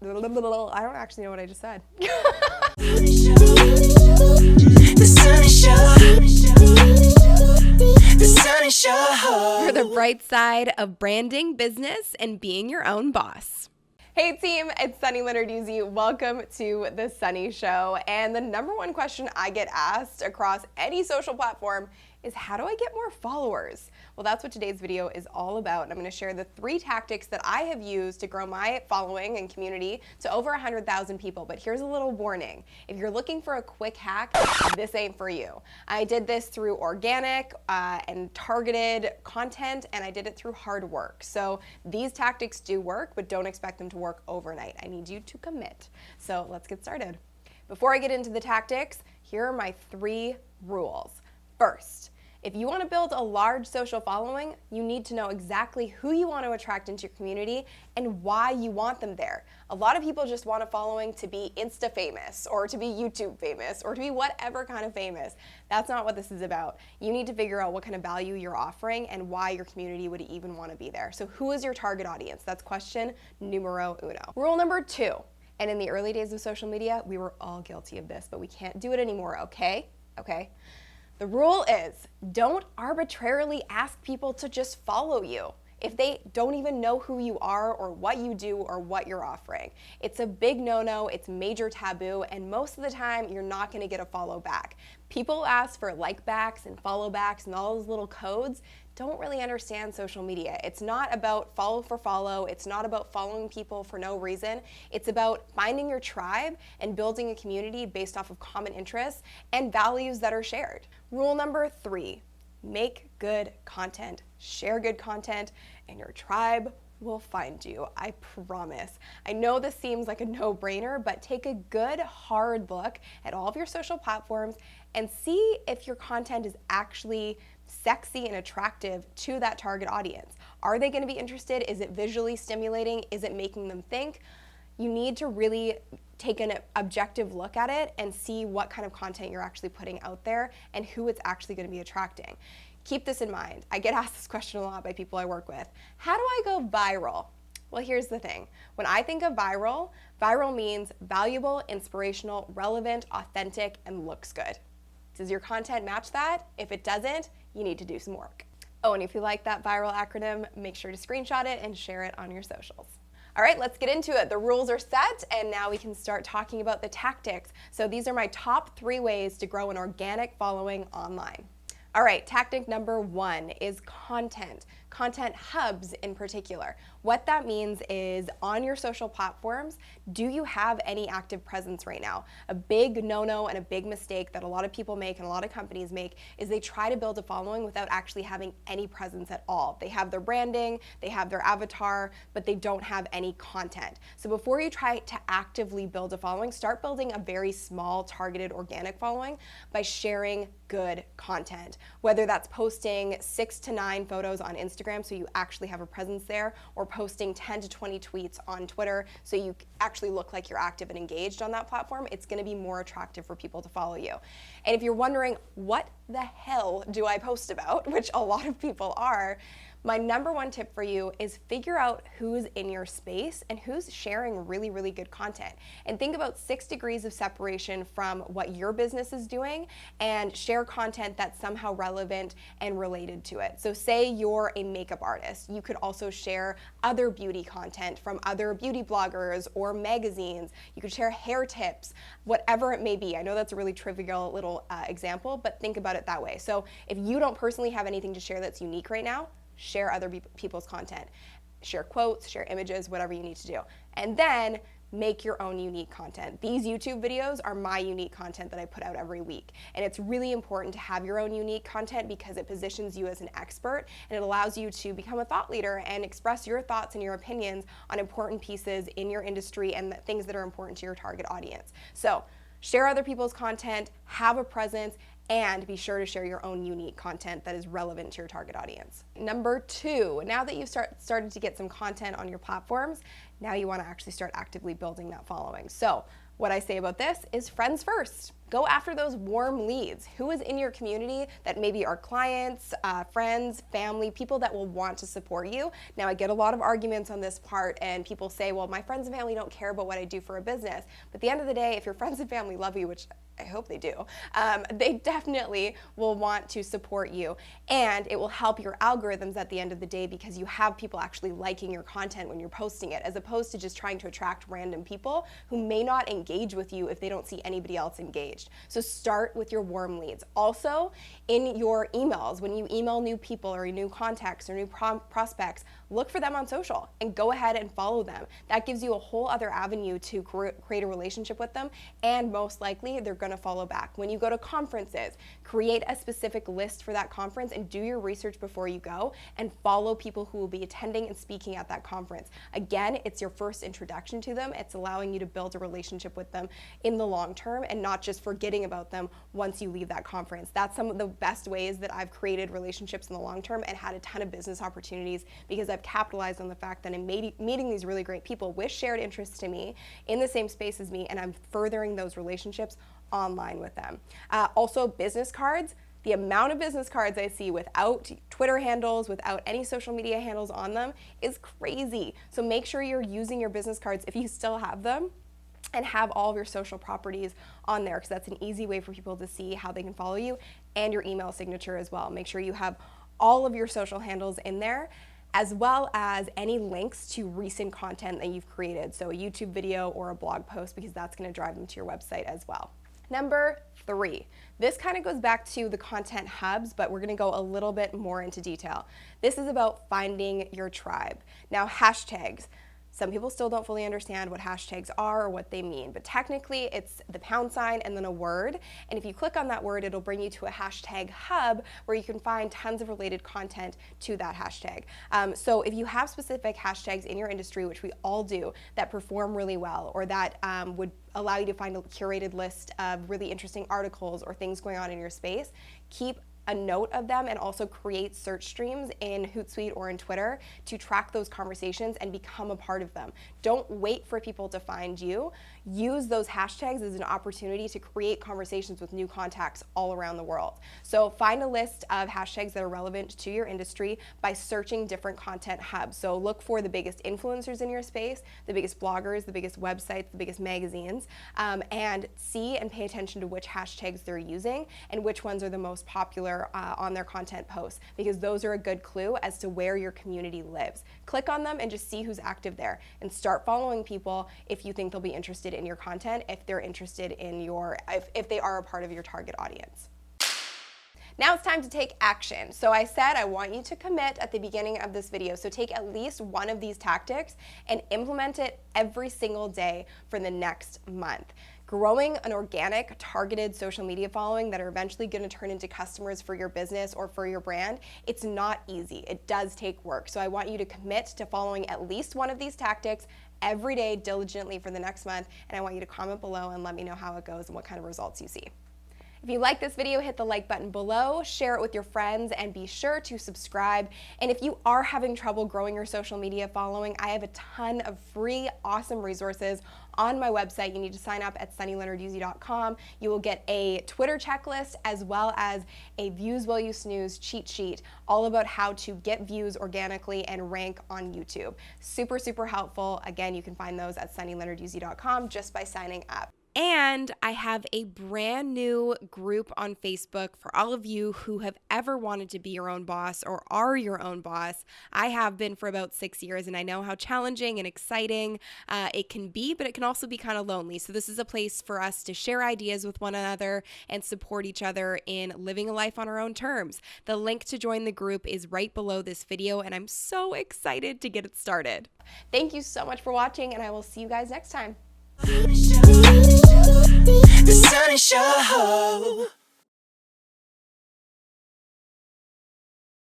I don't actually know what I just said. For the bright side of branding, business, and being your own boss. Hey team, it's Sunny Lenarduzzi. Welcome to The Sunny Show. And the number one question I get asked across any social platform is, how do I get more followers? Well, that's what today's video is all about. And I'm going to share the 3 tactics that I have used to grow my following and community to over 100,000 people. But here's a little warning. If you're looking for a quick hack, this ain't for you. I did this through organic and targeted content, and I did it through hard work. So these tactics do work, but don't expect them to work overnight. I need you to commit. So let's get started. Before I get into the tactics, here are my 3 rules. First, if you want to build a large social following, you need to know exactly who you want to attract into your community and why you want them there. A lot of people just want a following to be Insta famous or to be YouTube famous or to be whatever kind of famous. That's not what this is about. You need to figure out what kind of value you're offering and why your community would even want to be there. So who is your target audience? That's question numero uno. Rule number 2, and in the early days of social media, we were all guilty of this, but we can't do it anymore, okay? Okay. The rule is, don't arbitrarily ask people to just follow you if they don't even know who you are or what you do or what you're offering. It's a big no-no, it's major taboo, and most of the time you're not gonna get a follow back. People ask for like backs and follow backs and all those little codes, don't really understand social media. It's not about follow for follow. It's not about following people for no reason. It's about finding your tribe and building a community based off of common interests and values that are shared. Rule number 3, make good content. Share good content and your tribe will find you, I promise. I know this seems like a no-brainer, but take a good hard look at all of your social platforms and see if your content is actually sexy and attractive to that target audience. Are they going to be interested? Is it visually stimulating? Is it making them think? You need to really take an objective look at it and see what kind of content you're actually putting out there and who it's actually going to be attracting. Keep this in mind. I get asked this question a lot by people I work with. How do I go viral? Well, here's the thing. When I think of viral, viral means valuable, inspirational, relevant, authentic, and looks good. Does your content match that? If it doesn't, you need to do some work. Oh, and if you like that viral acronym, make sure to screenshot it and share it on your socials. All right, let's get into it. The rules are set, and now we can start talking about the tactics. So these are my top 3 ways to grow an organic following online. All right, tactic number 1 is content hubs in particular. What that means is, on your social platforms, do you have any active presence right now? A big no-no and a big mistake that a lot of people make and a lot of companies make is they try to build a following without actually having any presence at all. They have their branding, they have their avatar, but they don't have any content. So before you try to actively build a following, start building a very small targeted organic following by sharing good content. Whether that's posting 6 to 9 photos on Instagram so you actually have a presence there, or posting 10 to 20 tweets on Twitter so you actually look like you're active and engaged on that platform, it's going to be more attractive for people to follow you. And if you're wondering, what the hell do I post about, which a lot of people are, my number 1 tip for you is figure out who's in your space and who's sharing really, really good content. And think about 6 degrees of separation from what your business is doing and share content that's somehow relevant and related to it. So say you're a makeup artist, you could also share other beauty content from other beauty bloggers or magazines. You could share hair tips, whatever it may be. I know that's a really trivial little example, but think about it that way. So if you don't personally have anything to share that's unique right now, share other people's content. Share quotes, share images, whatever you need to do. And then make your own unique content. These YouTube videos are my unique content that I put out every week. And it's really important to have your own unique content because it positions you as an expert and it allows you to become a thought leader and express your thoughts and your opinions on important pieces in your industry and the things that are important to your target audience. So share other people's content, have a presence, and be sure to share your own unique content that is relevant to your target audience. Number 2, now that you've started to get some content on your platforms, now you want to actually start actively building that following. So what I say about this is friends first. Go after those warm leads. Who is in your community that maybe are clients, friends, family, people that will want to support you? Now, I get a lot of arguments on this part, and people say, well, my friends and family don't care about what I do for a business. But at the end of the day, if your friends and family love you, which I hope they do, they definitely will want to support you. And it will help your algorithms at the end of the day because you have people actually liking your content when you're posting it, as opposed to just trying to attract random people who may not engage with you if they don't see anybody else engaged. So start with your warm leads. Also, in your emails, when you email new people or new contacts or new prospects, look for them on social and go ahead and follow them. That gives you a whole other avenue to create a relationship with them, and most likely they're going to follow back. When you go to conferences, create a specific list for that conference and do your research before you go and follow people who will be attending and speaking at that conference. Again, it's your first introduction to them. It's allowing you to build a relationship with them in the long term and not just forgetting about them once you leave that conference. That's some of the best ways that I've created relationships in the long term and had a ton of business opportunities, because I've capitalized on the fact that I'm meeting these really great people with shared interests to me in the same space as me, and I'm furthering those relationships online with them. Also, business cards. The amount of business cards I see without Twitter handles, without any social media handles on them is crazy. So make sure you're using your business cards if you still have them, and have all of your social properties on there, because that's an easy way for people to see how they can follow you, and your email signature as well. Make sure you have all of your social handles in there, as well as any links to recent content that you've created. So a YouTube video or a blog post, because that's going to drive them to your website as well. Number 3, this kind of goes back to the content hubs, but we're going to go a little bit more into detail. This is about finding your tribe. Now, hashtags. Some people still don't fully understand what hashtags are or what they mean, but technically it's the # and then a word. And if you click on that word, it'll bring you to a hashtag hub where you can find tons of related content to that hashtag. So if you have specific hashtags in your industry, which we all do, that perform really well, or that would allow you to find a curated list of really interesting articles or things going on in your space, keep a note of them, and also create search streams in Hootsuite or in Twitter to track those conversations and become a part of them. Don't wait for people to find you. Use those hashtags as an opportunity to create conversations with new contacts all around the world. So find a list of hashtags that are relevant to your industry by searching different content hubs. So look for the biggest influencers in your space, the biggest bloggers, the biggest websites, the biggest magazines, and see and pay attention to which hashtags they're using and which ones are the most popular on their content posts, because those are a good clue as to where your community lives. Click on them and just see who's active there, and start following people if you think they'll be interested in your content, if they're interested in if they are a part of your target audience. Now it's time to take action. So I said I want you to commit at the beginning of this video. So take at least one of these tactics and implement it every single day for the next month. Growing an organic, targeted social media following that are eventually going to turn into customers for your business or for your brand, it's not easy. It does take work. So I want you to commit to following at least one of these tactics every day diligently for the next month, and I want you to comment below and let me know how it goes and what kind of results you see. If you like this video, hit the like button below, share it with your friends, and be sure to subscribe. And if you are having trouble growing your social media following, I have a ton of free, awesome resources on my website. You need to sign up at sunnyleonarduzzi.com. You will get a Twitter checklist as well as a Views While You Snooze cheat sheet, all about how to get views organically and rank on YouTube. Super, super helpful. Again, you can find those at sunnyleonarduzzi.com just by signing up. And I have a brand new group on Facebook for all of you who have ever wanted to be your own boss or are your own boss. I have been for about 6 years, and I know how challenging and exciting it can be, but it can also be kind of lonely. So this is a place for us to share ideas with one another and support each other in living a life on our own terms. The link to join the group is right below this video, and I'm so excited to get it started. Thank you so much for watching, and I will see you guys next time.